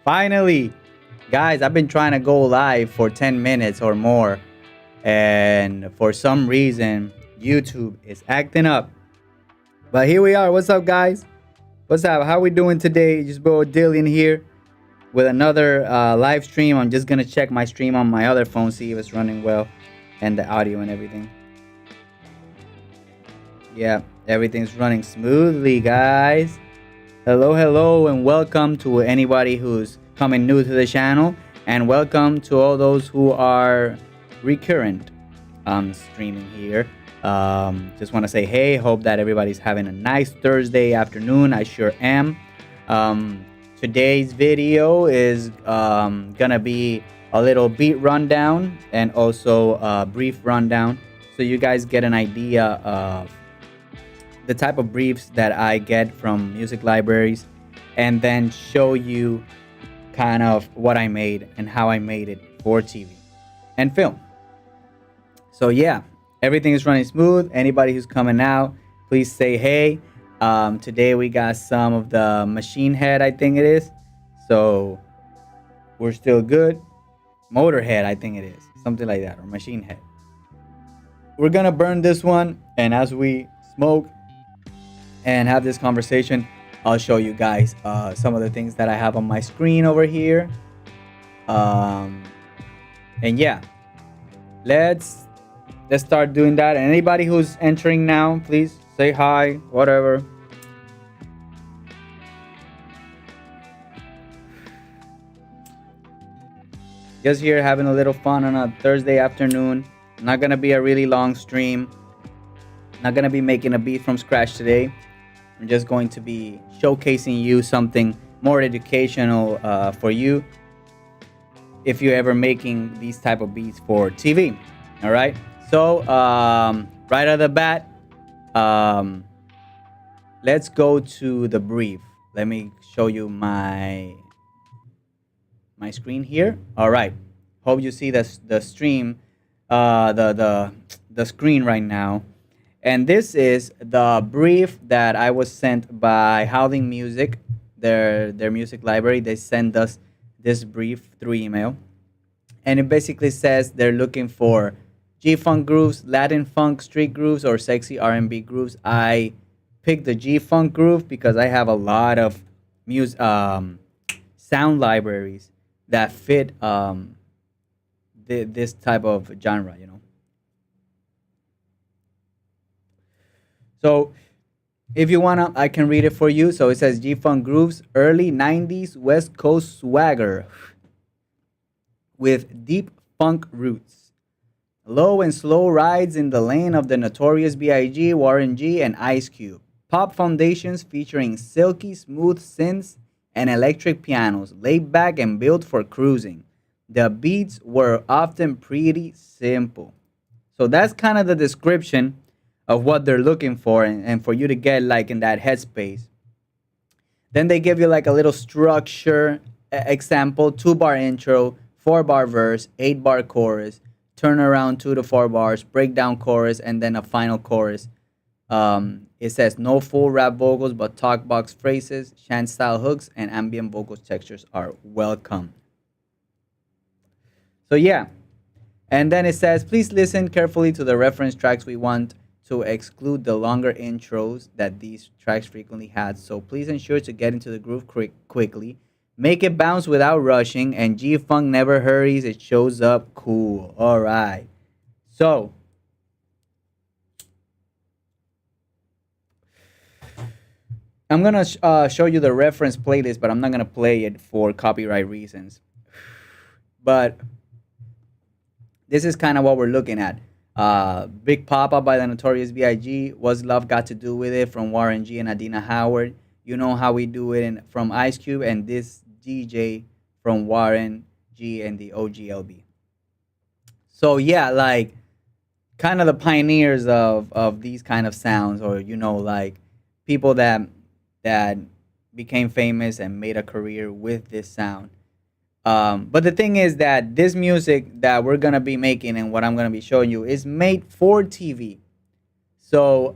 Finally, guys, I've been trying to go live for 10 minutes or more, and for some reason, YouTube is acting up. But here we are. What's up, guys? What's up? How we doing today? Just bro Dillian here with another live stream. I'm just gonna check my stream on my other phone, see if it's running well, and the audio and everything. Yeah, everything's running smoothly, guys. Hello, and welcome to anybody who's coming new to the channel, and welcome to all those who are recurrent streaming here. Just want to say hey, hope that everybody's having a nice Thursday afternoon. I sure am. Today's video is gonna be a little beat rundown and also a brief rundown, so you guys get an idea of the type of briefs that I get from music libraries, and then show you kind of what I made and how I made it for TV and film. So yeah, everything is running smooth. Anybody who's coming out, please say hey. Today we got some of the Machine Head, I think it is. So we're still good. Motorhead, I think it is. Something like that, or Machine Head. We're gonna burn this one, and as we smoke and have this conversation, I'll show you guys some of the things that I have on my screen over here. And yeah, let's start doing that. And anybody who's entering now, please say hi, whatever. Just here having a little fun on a Thursday afternoon. Not gonna be a really long stream. Not gonna be making a beat from scratch today. I'm just going to be showcasing you something more educational for you if you're ever making these type of beats for TV. All right. So right out of the bat, let's go to the brief. Let me show you my screen here. All right. Hope you see the stream, the screen right now. And this is the brief that I was sent by Howling Music, their music library. They send us this brief through email. And it basically says they're looking for G-funk grooves, Latin funk, street grooves, or sexy R&B grooves. I picked the G-funk groove because I have a lot of sound libraries that fit this type of genre, you know. So if you wanna, I can read it for you. So it says G-funk grooves, early 90s West Coast swagger with deep funk roots. Low and slow rides in the lane of the Notorious B.I.G., Warren G, and Ice Cube. Pop foundations featuring silky smooth synths and electric pianos, laid back and built for cruising. The beats were often pretty simple. So that's kind of the description of what they're looking for, and for you to get like in that headspace. Then they give you like a little structure example: 2-bar intro, 4-bar verse, 8-bar chorus, turn around 2 to 4 bars, breakdown chorus, and then a final chorus. It says no full rap vocals, but talk box phrases, chant style hooks, and ambient vocals textures are welcome. So yeah, and then it says please listen carefully to the reference tracks. We want to exclude the longer intros that these tracks frequently had, so please ensure to get into the groove quickly. Make it bounce without rushing, and G-funk never hurries, it shows up cool. All right. So I'm gonna show you the reference playlist, but I'm not gonna play it for copyright reasons. But this is kind of what we're looking at. Big Papa by the Notorious B.I.G. What's Love Got to Do With It from Warren G and Adina Howard. You Know How We Do It from Ice Cube, and This DJ from Warren G and the OGLB. So yeah, like kind of the pioneers of these kind of sounds, or you know, like people that became famous and made a career with this sound. But the thing is that this music that we're gonna be making and what I'm gonna be showing you is made for TV. So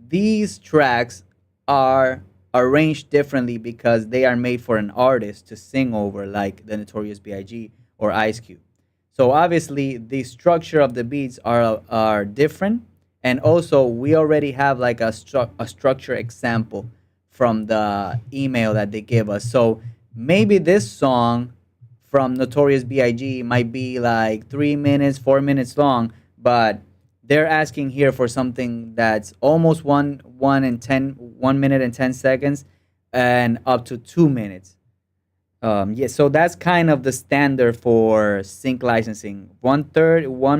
these tracks are arranged differently because they are made for an artist to sing over, like the Notorious B.I.G. or Ice Cube. So obviously the structure of the beats are different, and also we already have like a structure example from the email that they give us. So maybe this song from Notorious B.I.G. might be like 3 minutes, 4 minutes long, but they're asking here for something that's almost 1 minute and 10 seconds, and up to 2 minutes. Yeah, so that's kind of the standard for sync licensing. 1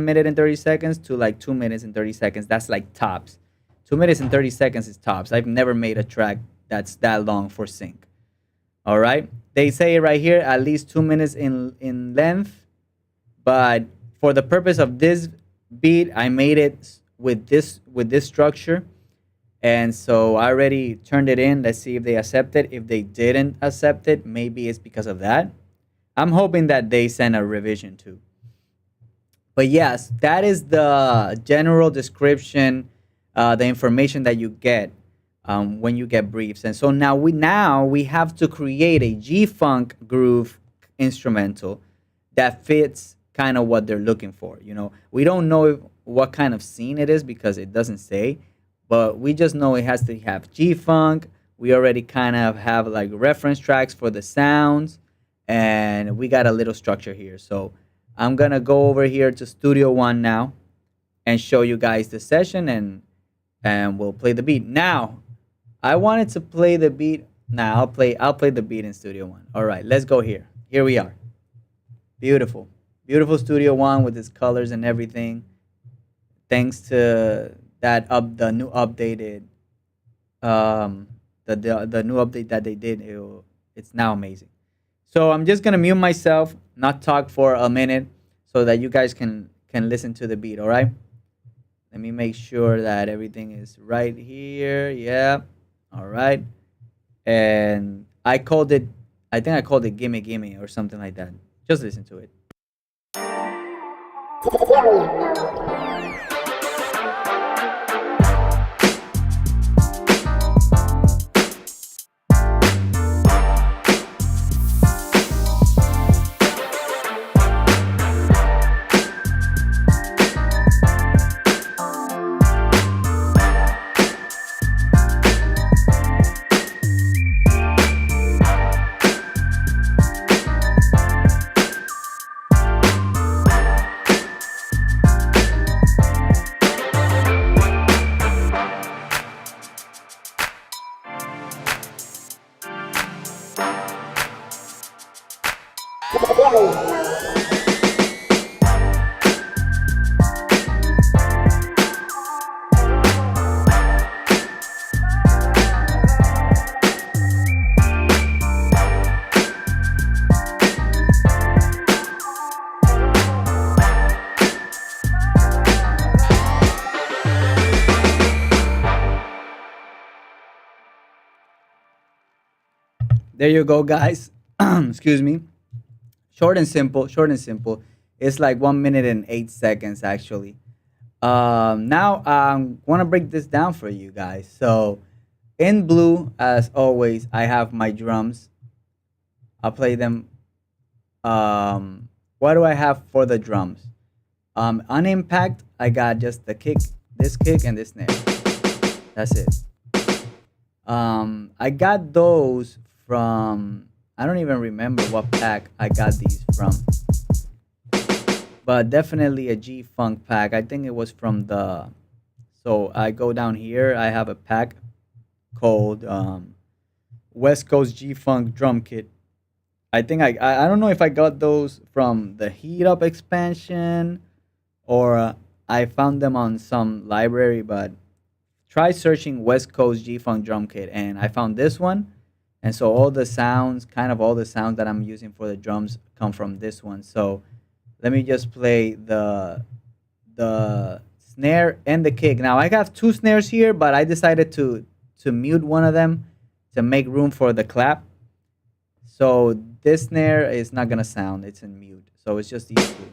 minute and 30 seconds to like 2 minutes and 30 seconds. That's like tops. 2 minutes and 30 seconds is tops. I've never made a track that's that long for sync. All right. They say right here at least 2 minutes in length, but for the purpose of this beat, I made it with this structure, and so I already turned it in. Let's see if they accept it. If they didn't accept it, maybe it's because of that. I'm hoping that they send a revision too. But yes, that is the general description, the information that you get when you get briefs. And so now we have to create a G Funk groove instrumental that fits kind of what they're looking for. We don't know what kind of scene it is because it doesn't say, but we just know it has to have G Funk. We already kind of have like reference tracks for the sounds, and we got a little structure here. So I'm gonna go over here to Studio One now and show you guys the session, and we'll play the beat. Now, I wanted to play the beat. Now I'll play the beat in Studio One. All right, let's go here. Here we are. Beautiful. Beautiful Studio One with its colors and everything. Thanks to the new updated the new update that they did, it's now amazing. So I'm just gonna mute myself, not talk for a minute, so that you guys can listen to the beat. All right. Let me make sure that everything is right here. Yeah. All right. And I called it. I think I called it "Gimme Gimme" or something like that. Just listen to it. There you go, guys. Excuse me. Short and simple. Short and simple. It's like 1 minute and 8 seconds, actually. Now I want to break this down for you guys. So, in blue, as always, I have my drums. I'll play them. What do I have for the drums? On impact, I got just the kick, this kick, and this snare. That's it. I got those from, I don't even remember what pack I got these from, but definitely a G Funk pack. I think it was from so I go down here. I have a pack called West Coast G Funk Drum Kit. I think I don't know if I got those from the Heat Up expansion or I found them on some library, but try searching West Coast G Funk Drum Kit, and I found this one. And so all the sounds that I'm using for the drums come from this one. So let me just play the snare and the kick. Now I have two snares here, but I decided to mute one of them to make room for the clap. So this snare is not gonna sound, it's in mute. So it's just these two.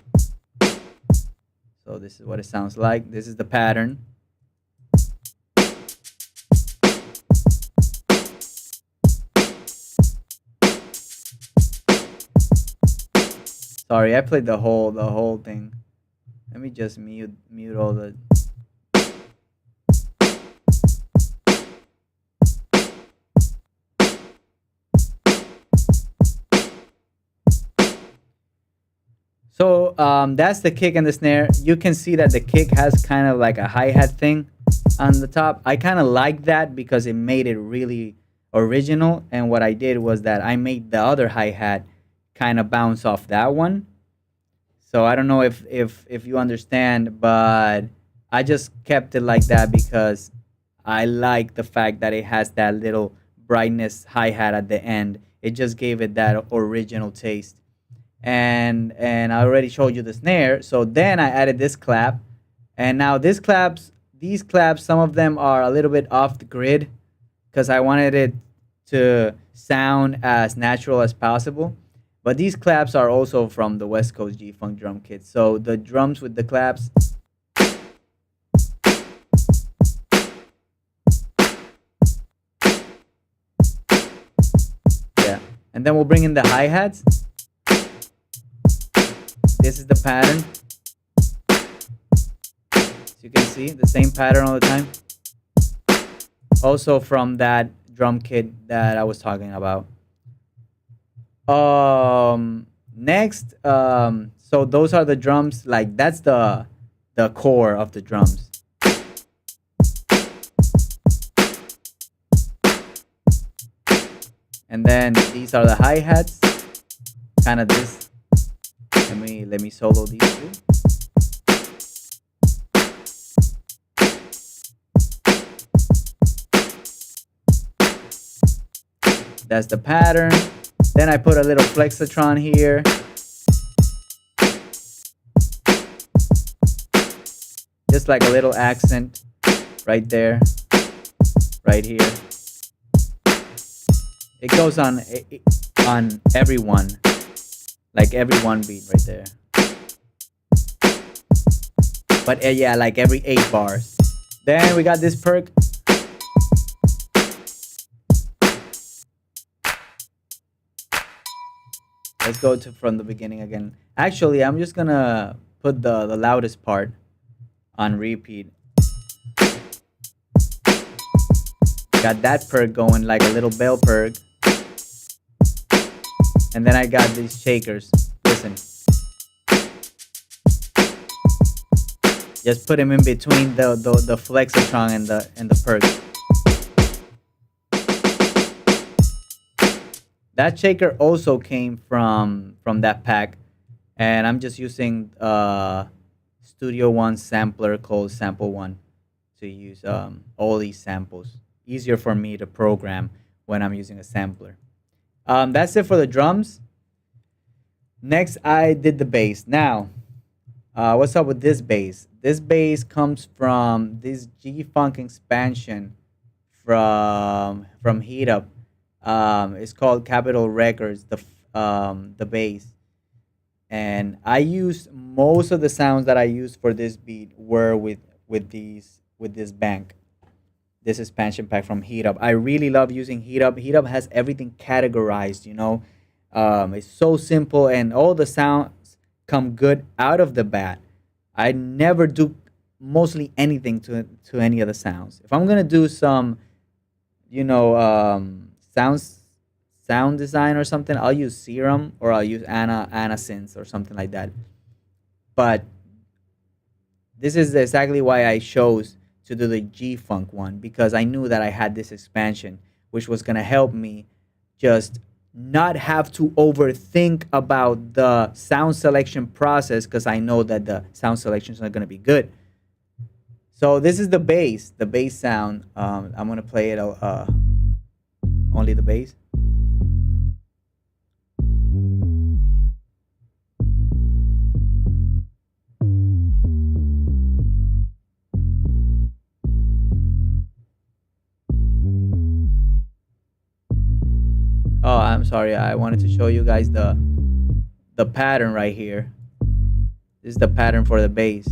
So this is what it sounds like. This is the pattern. Sorry, I played the whole thing. Let me just mute all the. So that's the kick and the snare. You can see that the kick has kind of like a hi-hat thing on the top. I kind of like that because it made it really original. And what I did was that I made the other hi-hat kind of bounce off that one. So I don't know if you understand, but I just kept it like that because I like the fact that it has that little brightness hi-hat at the end. It just gave it that original taste. And I already showed you the snare. So then I added this clap, and now these claps, some of them are a little bit off the grid because I wanted it to sound as natural as possible. But these claps are also from the West Coast G Funk drum kit. So the drums with the claps, yeah. And then we'll bring in the hi hats. This is the pattern. As you can see, the same pattern all the time. Also from that drum kit that I was talking about. Next, so those are the drums. Like that's the core of the drums. And then these are the hi hats. Kind of this. Let me solo these two. That's the pattern. Then I put a little flexotron here. Just like a little accent right there, right here. It goes on every one, like every one beat right there. But yeah, like every 8 bars. Then we got this perk. Let's go to from the beginning again. Actually, I'm just gonna put the loudest part on repeat. Got that perk going like a little bell perk. And then I got these shakers. Listen. Just put them in between the flexotron and the perk. That shaker also came from that pack, and I'm just using Studio One sampler called Sample One to use all these samples. Easier for me to program when I'm using a sampler. That's it for the drums. Next, I did the bass. Now, what's up with this bass? This bass comes from this G Funk expansion from Heat Up. It's called Capitol Records. The bass, and I used most of the sounds that I used for this beat were with this bank, this expansion pack from Heat Up. I really love using Heat Up. Heat Up has everything categorized. It's so simple, and all the sounds come good out of the bat. I never do mostly anything to any of the sounds. If I'm gonna do some, sounds sound design or something, I'll use Serum or I'll use Anna Synth or something like that. But this is exactly why I chose to do the G Funk one, because I knew that I had this expansion, which was gonna help me just not have to overthink about the sound selection process, because I know that the sound selections are gonna be good. So this is the bass sound. I'm gonna play it only the bass. Oh, I'm sorry. I wanted to show you guys the pattern right here. This is the pattern for the bass.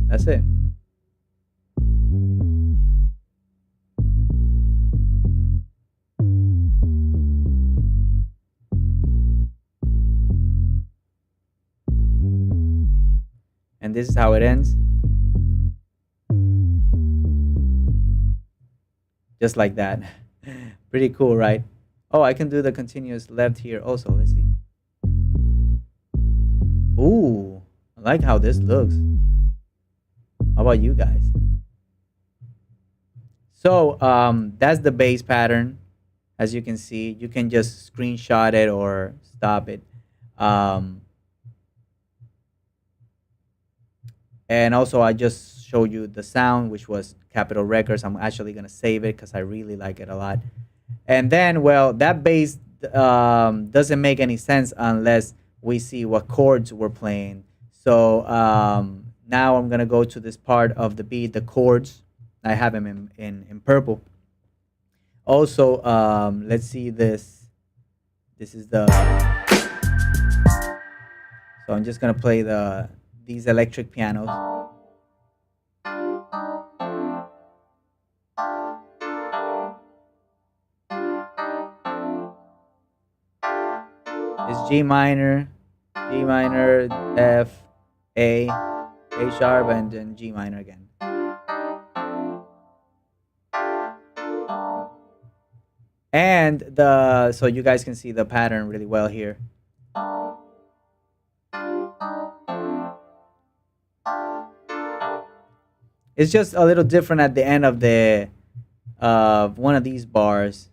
That's it. and this is how it ends. Just like that. Pretty cool, right? Oh, I can do the continuous left here also. Let's see. Ooh, I like how this looks. How about you guys? So that's the bass pattern. As you can see, you can just screenshot it or stop it. Um, and also, I just showed you the sound, which was Capitol Records. I'm actually gonna save it because I really like it a lot. And then, well, that bass doesn't make any sense unless we see what chords we're playing. So now I'm gonna go to this part of the beat, the chords. I have them in purple. Also, let's see this. This is the. So I'm just gonna play these electric pianos. It's G minor, F, A sharp, and then G minor again. And so you guys can see the pattern really well here. It's just a little different at the end of the one of these bars.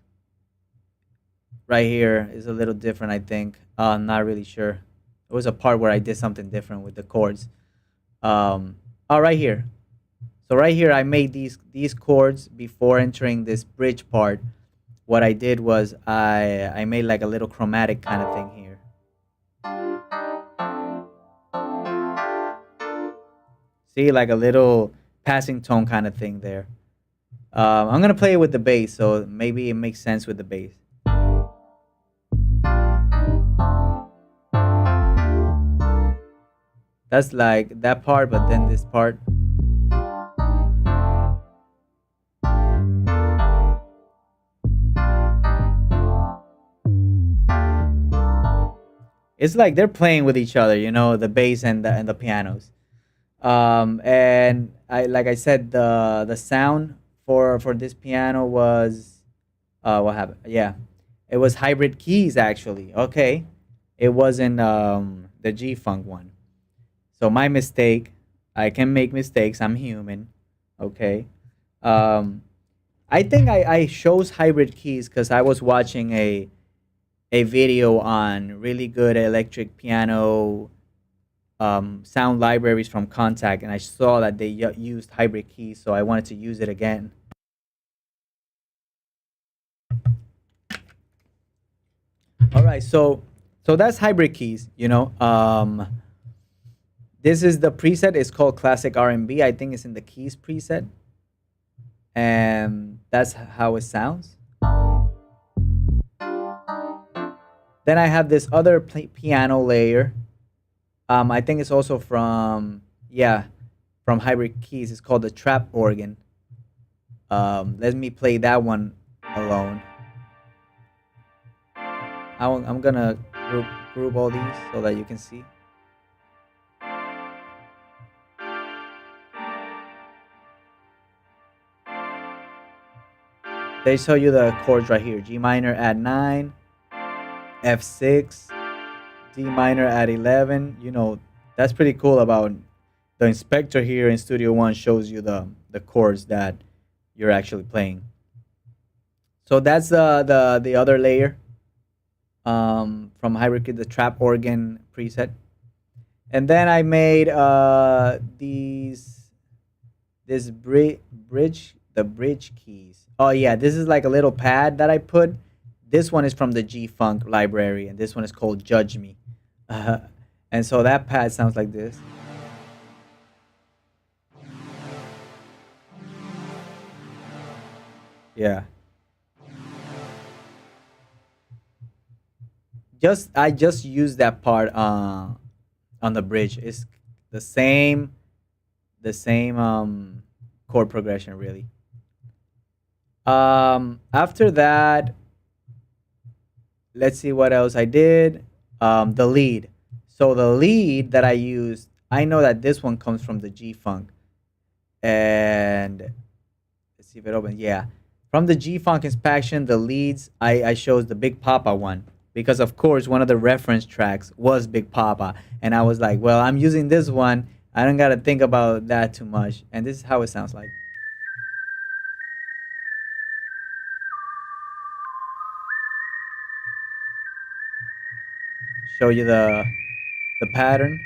Right here is a little different, I think. I'm not really sure. There was a part where I did something different with the chords. Oh, right here. So right here, I made these chords before entering this bridge part. What I did was I made like a little chromatic kind of thing here. See, like a little passing tone kind of thing there. I'm gonna play it with the bass, so maybe it makes sense with the bass. That's like that part, but then this part. It's like they're playing with each other, you know, the bass and the pianos. And I like I said, the sound for this piano was what happened? Yeah, it was hybrid keys actually. Okay, it wasn't the G funk one. So my mistake. I can make mistakes. I'm human. Okay. Um, I think I chose hybrid keys because I was watching a video on really good electric piano sound libraries from Contact, and I saw that they used hybrid keys, so I wanted to use it again. All right, so that's hybrid keys. You know, this is the preset. It's called Classic R&B. I think it's in the keys preset, and that's how it sounds. Then I have this other piano layer. I think it's also from from Hybrid Keys. It's called the Trap Organ. Let me play that one alone. I'm gonna group all these so that you can see. They show you the chords right here: G minor at 9, F6, D minor at 11. You know, that's pretty cool about the inspector here in Studio One shows you the chords that you're actually playing. So that's the other layer from Hybrid, the trap organ preset. And then I made this bridge, the bridge keys. Oh yeah, this is like a little pad that I put. This one is from the G Funk library, and this one is called Judge Me. And so that pad sounds like this. Yeah. I just used that part on the bridge. It's the same chord progression really. After that, let's see what else I did. The lead. So the lead that I used, I know that this one comes from the G Funk. And let's see if it opens. Yeah. From the G Funk inspection, the leads, I chose the Big Papa one. Because, of course, one of the reference tracks was Big Papa. And I was like, well, I'm using this one. I don't got to think about that too much. And this is how it sounds like. Show you the pattern.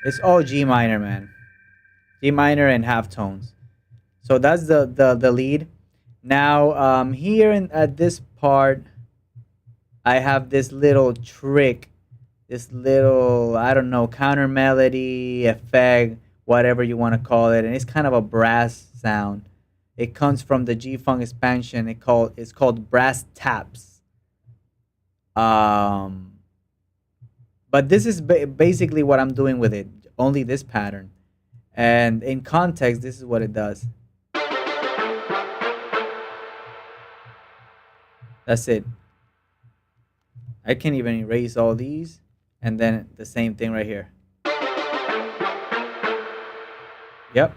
It's all G minor, man. G minor and half tones. So that's the lead. Now, here at this part, I have this little trick, this little, I don't know, counter melody, effect, whatever you want to call it. And it's kind of a brass sound. It comes from the G Funk expansion. It's called brass taps. Um, but this is basically what I'm doing with it. Only this pattern. And in context, this is what it does. That's it. I can even erase all these. And then the same thing right here. Yep.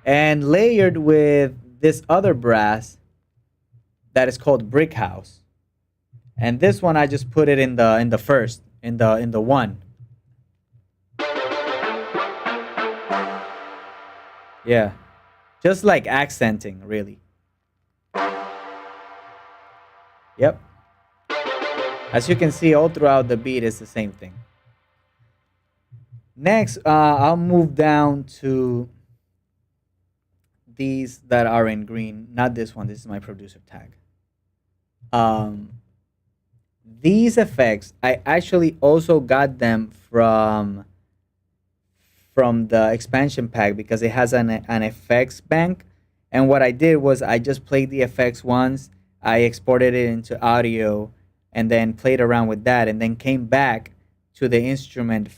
And layered with this other brass that is called Brick House. And this one I just put it in the first, in the one. Yeah. Just like accenting, really. Yep. As you can see, all throughout the beat is the same thing. Next, I'll move down to these that are in green. Not this one. This is my producer tag. Um, these effects, I actually also got them from the expansion pack because it has an effects bank. And what I did was I just played the effects once. I exported it into audio and then played around with that and then came back to the instrument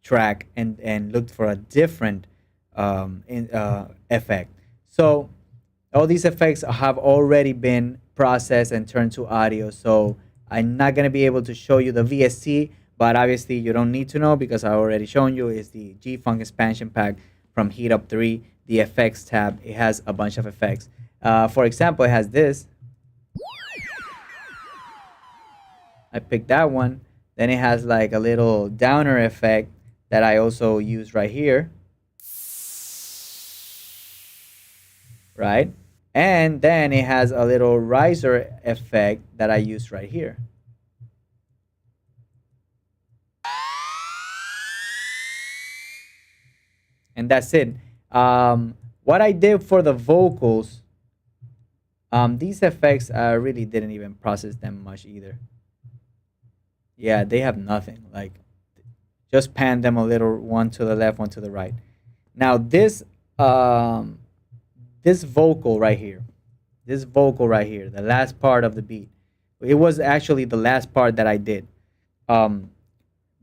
track and looked for a different effect. So all these effects have already been processed and turned to audio. So I'm not going to be able to show you the VST, but obviously you don't need to know because I already shown you is the G Funk expansion pack from Heat Up 3, the effects tab. It has a bunch of effects. For example, it has this. I picked that one. Then it has like a little downer effect that I also use right here. Right? And then it has a little riser effect that I use right here. And that's it. What I did for the vocals, these effects, I really didn't even process them much either. Yeah, they have nothing. Like, just pan them a little, one to the left, one to the right. Now um, this vocal right here, the last part of the beat, it was actually the last part that I did. Um,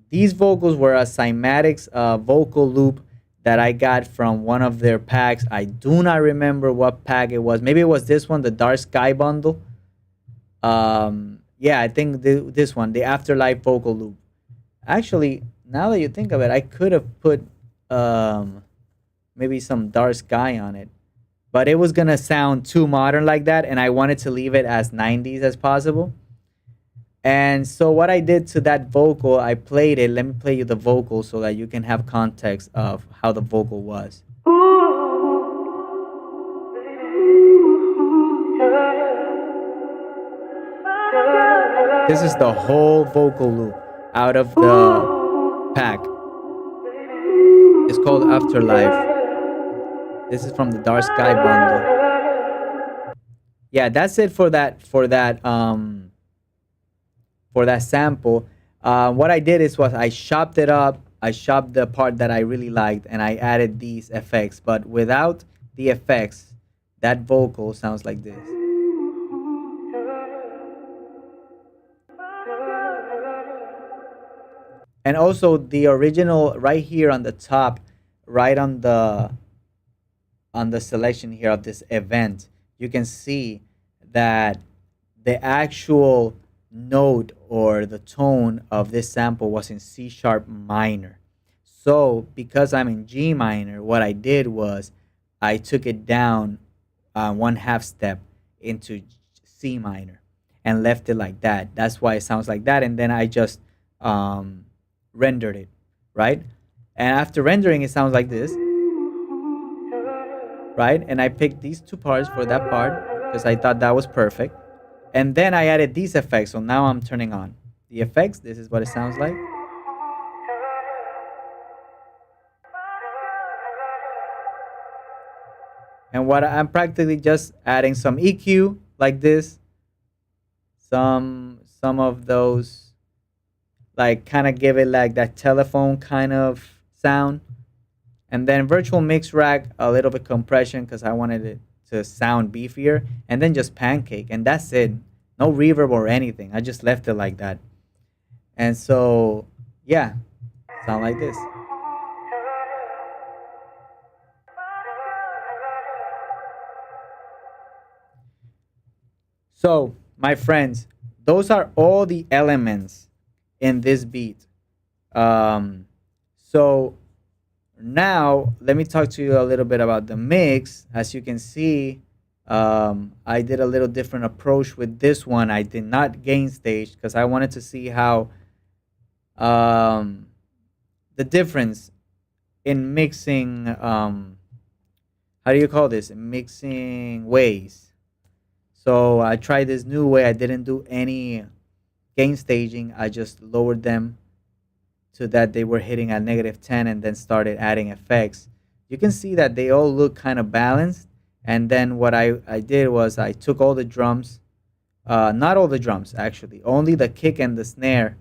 these vocals were a cymatics vocal loop that I got from one of their packs. I do not remember what pack it was. Maybe it was this one, the Dark Sky bundle. Yeah, I think this one, the Afterlife vocal loop. Actually, now that you think of it, I could have put um, maybe some Dark Sky on it, but it was gonna sound too modern like that, and I wanted to leave it as 90s as possible. And so what I did to that vocal, I played it. Let me play you the vocal so that you can have context of how the vocal was. This is the whole vocal loop out of the pack. It's called Afterlife. This is from the Dark Sky bundle. Yeah, that's it for that sample. What I did was I chopped it up. I chopped the part that I really liked, and I added these effects. But without the effects, that vocal sounds like this. And also the original right here on the top, right on the on the selection here of this event, you can see that the actual note or the tone of this sample was in C sharp minor. So because I'm in G minor, what I did was I took it down 1/2 step into C minor and left it like that. That's why it sounds like that. And then I just rendered it, right? And after rendering, it sounds like this, right? And I picked these two parts for that part because I thought that was perfect. And then I added these effects. So now I'm turning on the effects. This is what it sounds like. And what I'm practically just adding some EQ like this. Some of those, like, kind of give it like that telephone kind of sound. And then virtual mix rack, a little bit compression because I wanted it to sound beefier. And then just pancake, and that's it. No reverb or anything. I just left it like that. And so, yeah, sound like this. So, my friends, those are all the elements in this beat. So now let me talk to you a little bit about the mix. As you can see, I did a little different approach with this one. I did not gain stage because I wanted to see how the difference in mixing, how do you call this? Mixing ways. So I tried this new way. I didn't do any gain staging. I just lowered them to that they were hitting at -10 and then started adding effects. You can see that they all look kind of balanced. And then what I did was I took all the drums, not all the drums actually, only the kick and the snare.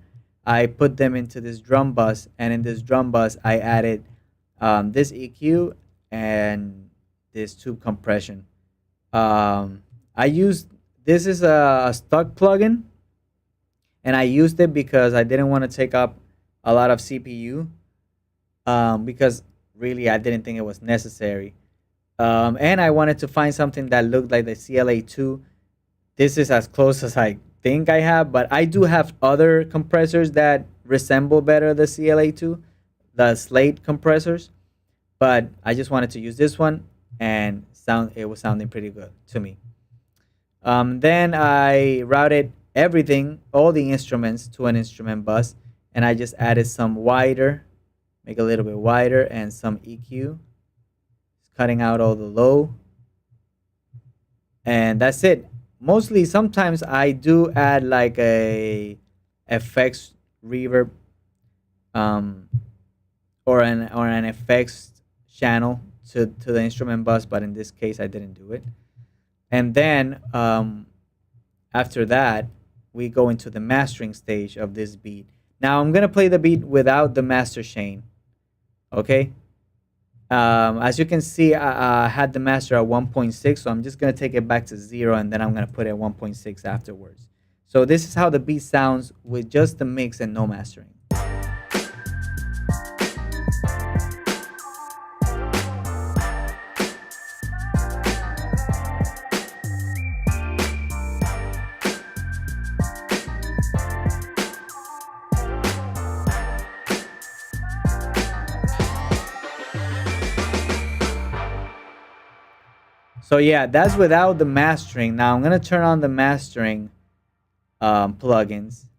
I put them into this drum bus, and in this drum bus I added this EQ and this tube compression. I used, this is a stock plugin, and I used it because I didn't want to take up a lot of CPU, because really I didn't think it was necessary. And I wanted to find something that looked like the CLA2. This is as close as I think I have, but I do have other compressors that resemble better the CLA2, the Slate compressors. But I just wanted to use this one, and it was sounding pretty good to me. Then I routed everything, all the instruments, to an instrument bus, and I just added some wider, make a little bit wider, and some EQ, cutting out all the low, and that's it. Mostly, sometimes I do add like a effects reverb, or an effects channel to the instrument bus, but in this case I didn't do it. And then after that, we go into the mastering stage of this beat. Now I'm gonna play the beat without the master chain. Okay. As you can see, I had the master at 1.6, so I'm just gonna take it back to 0, and then I'm gonna put it at 1.6 afterwards. So this is how the beat sounds with just the mix and no mastering. So yeah, that's without the mastering. Now I'm gonna turn on the mastering plugins,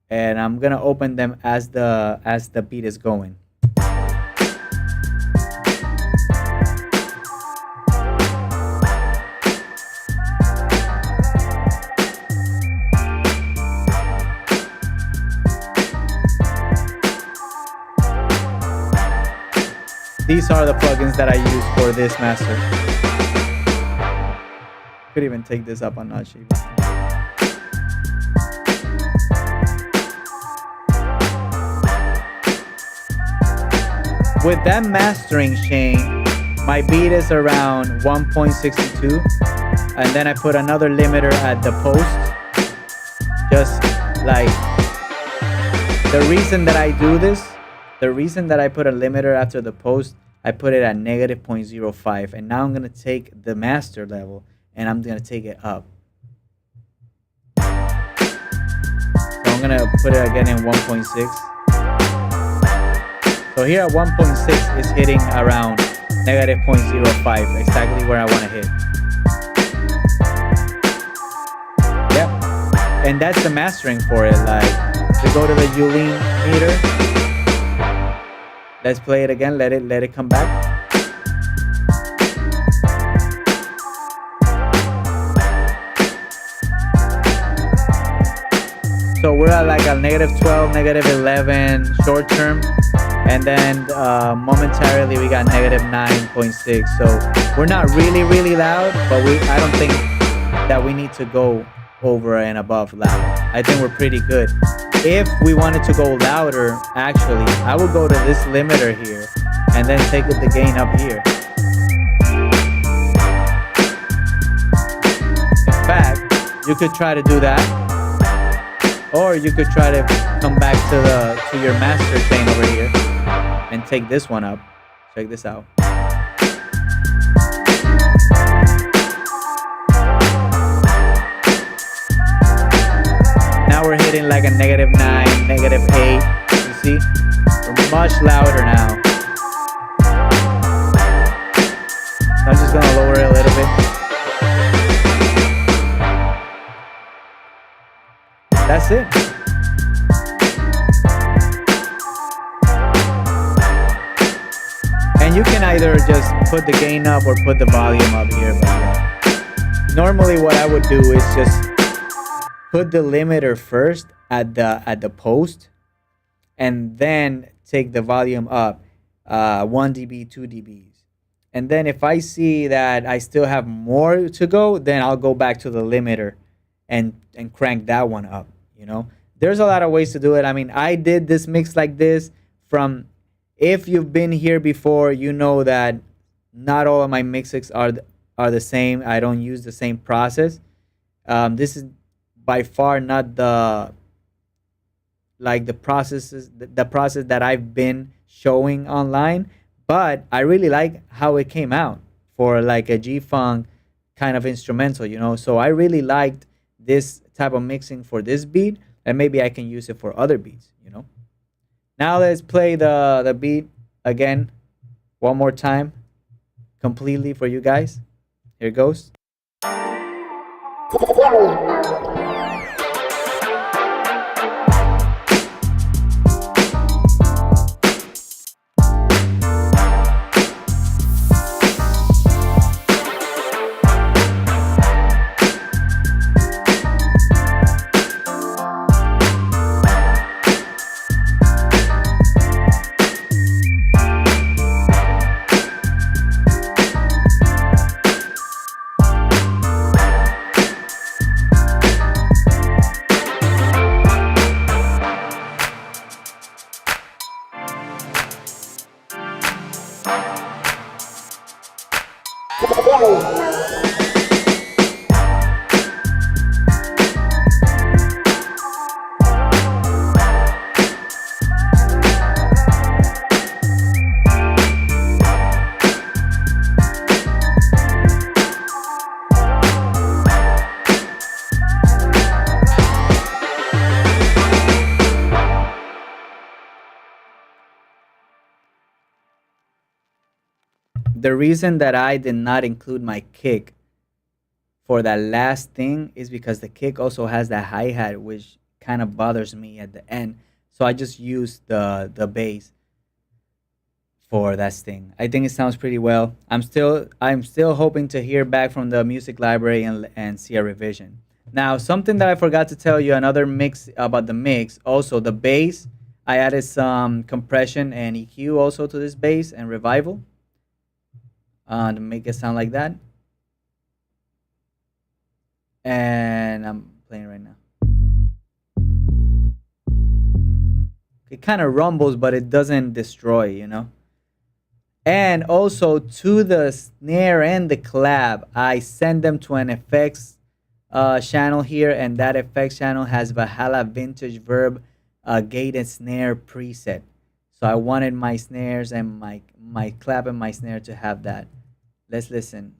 and I'm gonna open them as the beat is going. These are the plugins that I use for this master. Could even take this up a notch even. With that mastering chain, my beat is around 1.62, and then I put another limiter at the post. Just like, the reason that I do this, the reason that I put a limiter after the post I put it at negative 0.05, and now I'm gonna take the master level and I'm gonna take it up. So I'm gonna put it again in 1.6. So here at 1.6 is hitting around negative 0.05, exactly where I want to hit. Yep, and that's the mastering for it. Like, we go to the Yulin meter. Let's play it again. Let it come back. So we're at like a negative 12, negative 11 short term, and then momentarily we got negative 9.6. So we're not really loud, but I don't think that we need to go over and above loud. I think we're pretty good. If we wanted to go louder, actually, I would go to this limiter here and then take the gain up here. In fact, you could try to do that, or you could try to come back to your master chain over here and take this one up. Check this out. Now we're hitting like a negative 9, negative 8. You see? We're much louder now. I'm just gonna lower it a little bit. That's it. And you can either just put the gain up or put the volume up here. But yeah. Normally what I would do is just put the limiter first at the post, and then take the volume up 1 dB, 2 dBs. And then if I see that I still have more to go, then I'll go back to the limiter and crank that one up. You know, there's a lot of ways to do it. I mean, I did this mix like this from, if you've been here before, you know that not all of my mixes are the same. I don't use the same process. This is by far not the process that I've been showing online, but I really like how it came out for like a G-Funk kind of instrumental, you know. So I really liked this type of mixing for this beat, and maybe I can use it for other beats, you know. Now let's play the beat again one more time completely for you guys. Here it goes. The reason that I did not include my kick for that last thing is because the kick also has that hi-hat, which kind of bothers me at the end. So I just used the bass for that sting. I think it sounds pretty well. I'm still hoping to hear back from the music library and see a revision. Now, something that I forgot to tell you, another mix about the mix, also the bass, I added some compression and EQ also to this bass and revival to make it sound like that. And I'm playing right now. It kind of rumbles, but it doesn't destroy, you know. And also to the snare and the clap, I send them to an effects channel here, and that effects channel has Valhalla Vintage Verb gate and snare preset. So I wanted my snares and my clap and my snare to have that. Let's listen.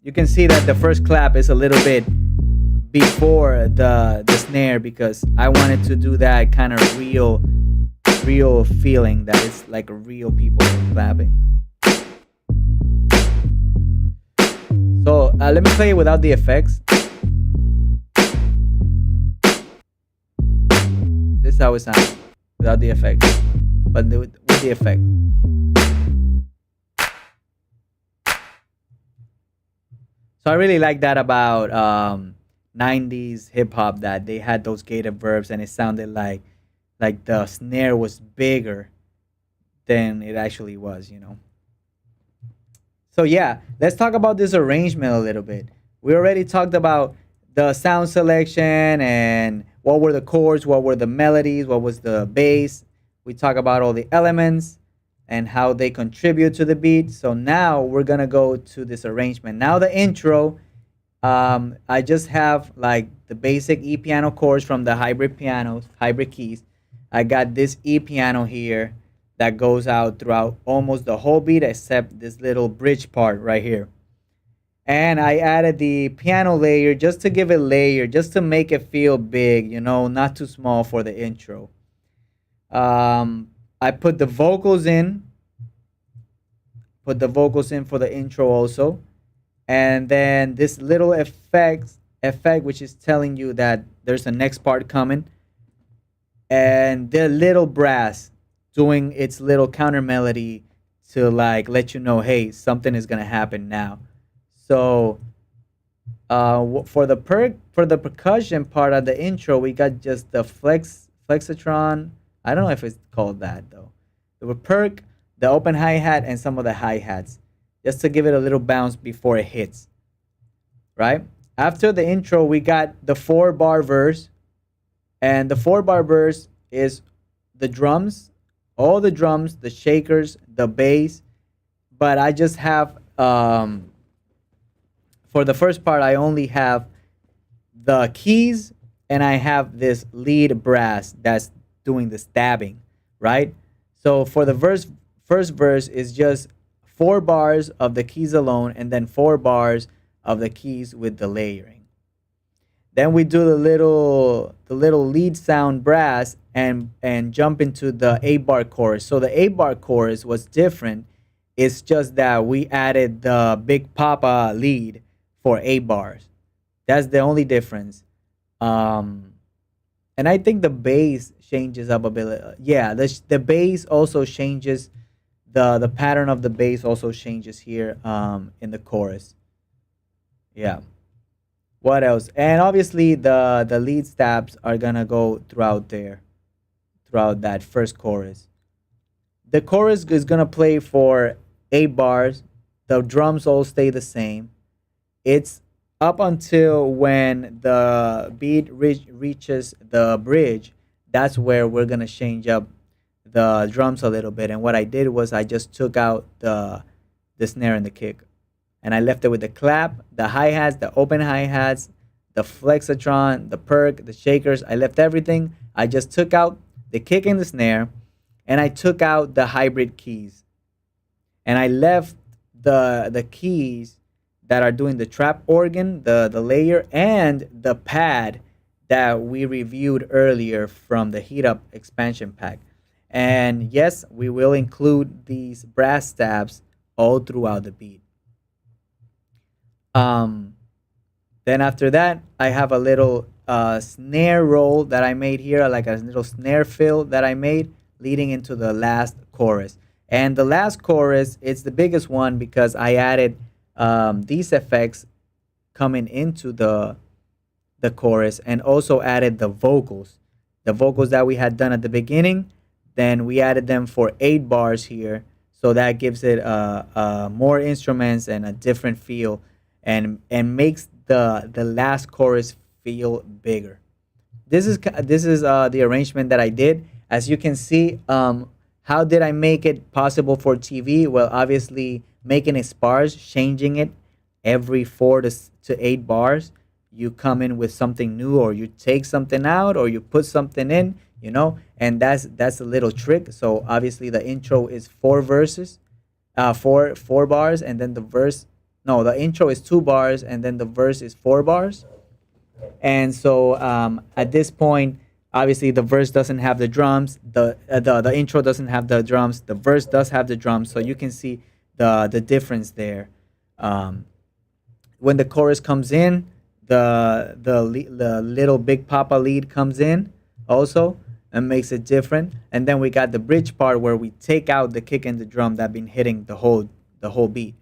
You can see that the first clap is a little bit before the snare because I wanted to do that kind of real feeling that it's like real people clapping. So let me play it without the effects. This is how it sounds without the effects, but with the effect. So I really like that about 90s hip hop, that they had those gated verbs and it sounded like the snare was bigger than it actually was, you know. So yeah, let's talk about this arrangement a little bit. We already talked about the sound selection and what were the chords, what were the melodies, what was the bass. We talk about all the elements and how they contribute to the beat. So now we're gonna go to this arrangement. Now the intro, I just have like the basic E piano chords from the hybrid pianos, hybrid keys. I got this E piano here that goes out throughout almost the whole beat except this little bridge part right here. And I added the piano layer just to give it layer, just to make it feel big, you know, not too small for the intro. I put the vocals in for the intro also. And then this little effect which is telling you that there's a next part coming, and the little brass doing its little counter melody to like let you know, hey, something is gonna happen now. So for the percussion part of the intro, we got just the flexatron. I don't know if it's called that though. The perk, the open hi hat, and some of the hi hats, just to give it a little bounce before it hits. Right after the intro, we got the 4-bar verse, and the 4-bar verse is the drums, all the drums, the shakers, the bass. But I just have for the first part, I only have the keys and I have this lead brass that's doing the stabbing, right? So for the first verse is just 4 bars of the keys alone and then 4 bars of the keys with the layering. Then we do the little lead sound brass and jump into the 8-bar chorus. So the 8-bar chorus was different. It's just that we added the Big Papa lead for 8 bars. That's the only difference. And I think the bass changes up a bit. Yeah, the bass also changes. The pattern of the bass also changes here in the chorus. Yeah. What else? And obviously the lead stabs are gonna go throughout that first chorus. The chorus is gonna play for 8 bars. The drums all stay the same. It's up until when the beat reaches the bridge. That's where we're gonna change up the drums a little bit. And what I did was I just took out the snare and the kick, and I left it with the clap, the hi hats, the open hi hats, the flexatron, the perk, the shakers. I left everything. I just took out the kick and the snare, and I took out the hybrid keys, and I left the keys that are doing the trap organ, the layer, and the pad that we reviewed earlier from the Heat Up expansion pack. And yes, we will include these brass stabs all throughout the beat. Um, then after that, I have a little snare roll that I made here, like a little snare fill that I made leading into the last chorus. And the last chorus, it's the biggest one because I added these effects coming into the chorus, and also added the vocals that we had done at the beginning. Then we added them for 8 bars here, so that gives it more instruments and a different feel, and makes the last chorus feel bigger. This is the arrangement that I did. As you can see, how did I make it possible for TV? Well, obviously making it sparse, changing it every 4 to 8 bars. you come in with something new, or you take something out, or you put something in, and that's a little trick. So obviously the intro is four verses, four bars, and then the verse. No, the intro is 2 bars, and then the verse is 4 bars. And so at this point, obviously the verse doesn't have the drums. The intro doesn't have the drums. The verse does have the drums. So you can see the difference there. Um, when the chorus comes in, the little Big Papa lead comes in also and makes it different. And then we got the bridge part where we take out the kick and the drum that been hitting the whole beat.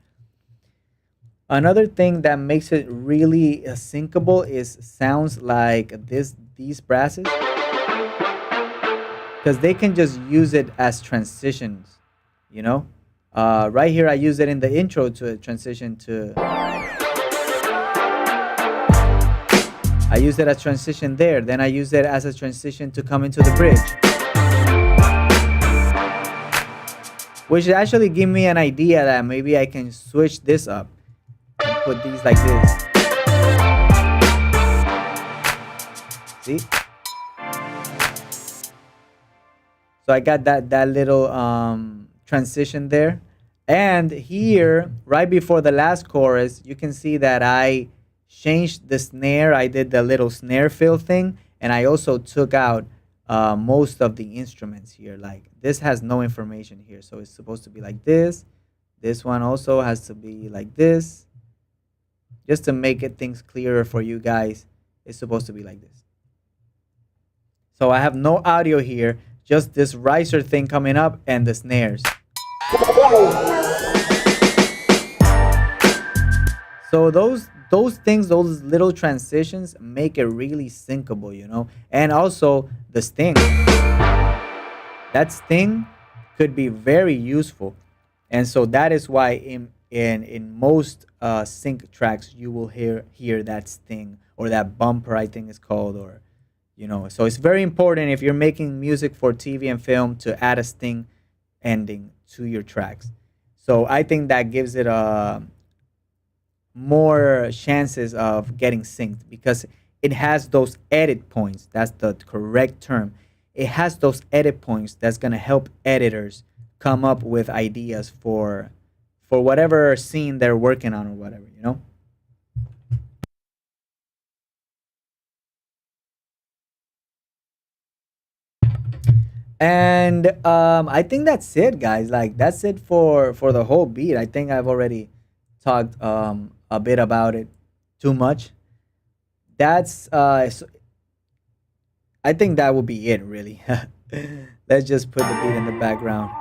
Another thing that makes it really syncable is sounds like these brasses, because they can just use it as transitions, you know. Right here, I use it in the intro to transition to. I use it as transition there. Then I use it as a transition to come into the bridge, which actually give me an idea that maybe I can switch this up and put these like this. See? So I got that little transition there. And here, right before the last chorus, you can see that I changed the snare. I did the little snare fill thing, and I also took out most of the instruments here. Like this has no information here, so it's supposed to be like this. This one also has to be like this. Just to make it things clearer for you guys, it's supposed to be like this. So I have no audio here, just this riser thing coming up and the snares. So those things, those little transitions make it really syncable, And also the sting. That sting could be very useful. And so that is why in most sync tracks you will hear that sting or that bumper, I think it's called, or so it's very important if you're making music for TV and film to add a sting ending to your tracks. So I think that gives it more chances of getting synced because it has those edit points. That's the correct term. It has those edit points that's going to help editors come up with ideas for whatever scene they're working on or whatever, And I think that's it, guys. Like that's it for the whole beat. I think I've already talked a bit about it too much. That's I think that will be it, really. Let's just put the beat in the background.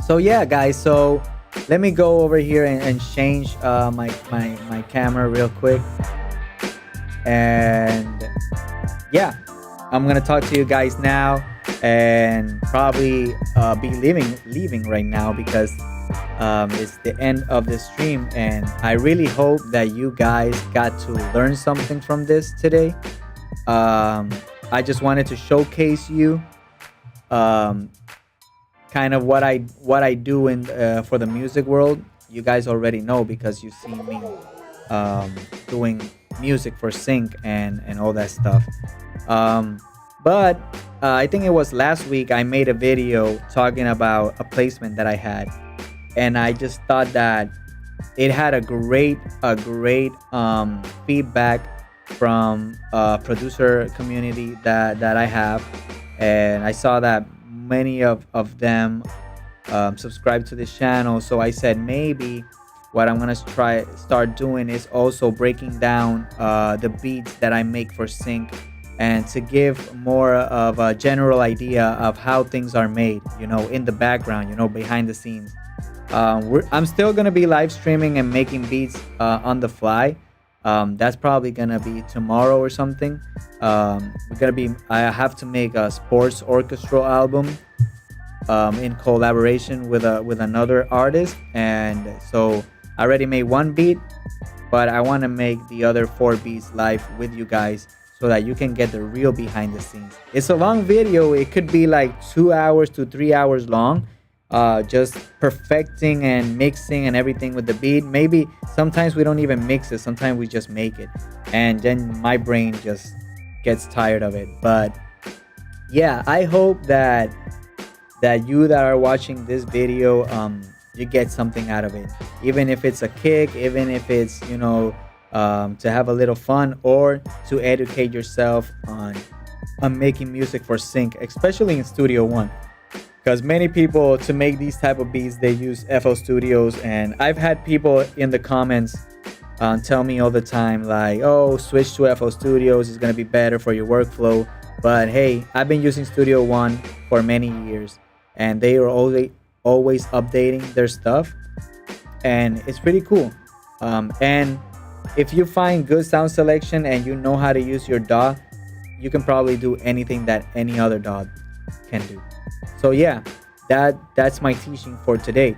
So yeah, guys. So let me go over here and change my camera real quick. And yeah, I'm gonna talk to you guys now, and probably be leaving right now because it's the end of the stream, and I really hope that you guys got to learn something from this today. I just wanted to showcase you kind of what I do in for the music world. You guys already know because you see me doing music for sync and all that stuff. But I think it was last week I made a video talking about a placement that I had, and I just thought that it had a great feedback from producer community that I have, and I saw that many of them subscribe to this channel. So I said maybe what I'm gonna start doing is also breaking down the beats that I make for sync, and to give more of a general idea of how things are made, in the background, behind the scenes. I'm still gonna be live streaming and making beats on the fly. That's probably gonna be tomorrow or something. I have to make a sports orchestral album in collaboration with another artist, and so I already made one beat, but I want to make the other 4 beats live with you guys so that you can get the real behind the scenes. It's a long video. It could be like 2 hours to 3 hours long. just perfecting and mixing and everything with the beat. Maybe sometimes we don't even mix it, sometimes we just make it, and then my brain just gets tired of it. But yeah, I hope that you that are watching this video, you get something out of it, even if it's a kick, even if it's, to have a little fun, or to educate yourself on making music for sync, especially in Studio One, because many people, to make these type of beats, they use FL Studios. And I've had people in the comments tell me all the time, like, oh, switch to FL Studios, it's going to be better for your workflow. But hey, I've been using Studio One for many years, and they are always updating their stuff, and it's pretty cool. And if you find good sound selection and you know how to use your DAW, you can probably do anything that any other DAW can do. So yeah, that's my teaching for today.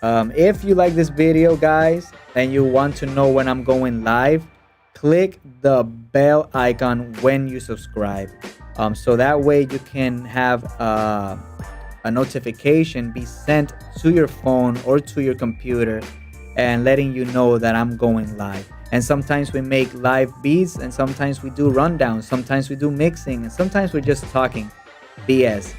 If you like this video, guys, and you want to know when I'm going live, click the bell icon when you subscribe, so that way you can have a notification be sent to your phone or to your computer, and letting you know that I'm going live. And sometimes we make live beats, and sometimes we do rundowns, sometimes we do mixing, and sometimes we're just talking BS.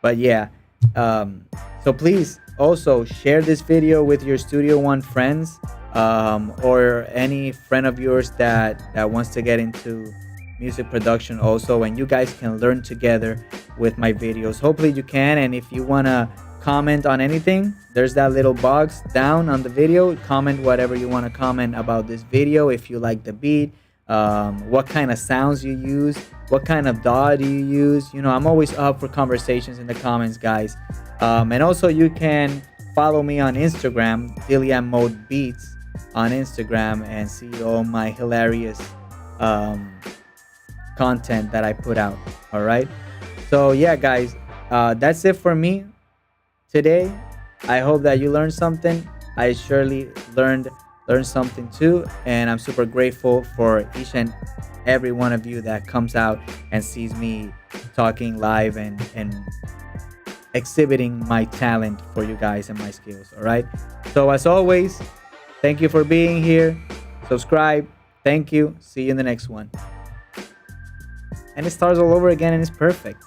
But yeah, so please also share this video with your Studio One friends, or any friend of yours that wants to get into music production also, and you guys can learn together with my videos. Hopefully you can. And if you want to comment on anything, there's that little box down on the video. Comment whatever you want to comment about this video. If you like the beat, what kind of sounds you use, what kind of DAW do you use. I'm always up for conversations in the comments, guys. And also you can follow me on Instagram, Dillian Mode Beats on Instagram, and see all my hilarious content that I put out. All right, so yeah, guys, that's it for me today. I hope that you learned something. I surely learned something too, and I'm super grateful for each and every one of you that comes out and sees me talking live and exhibiting my talent for you guys and my skills. All right, so as always, thank you for being here. Subscribe. Thank you. See you in the next one. And it starts all over again, and it's perfect.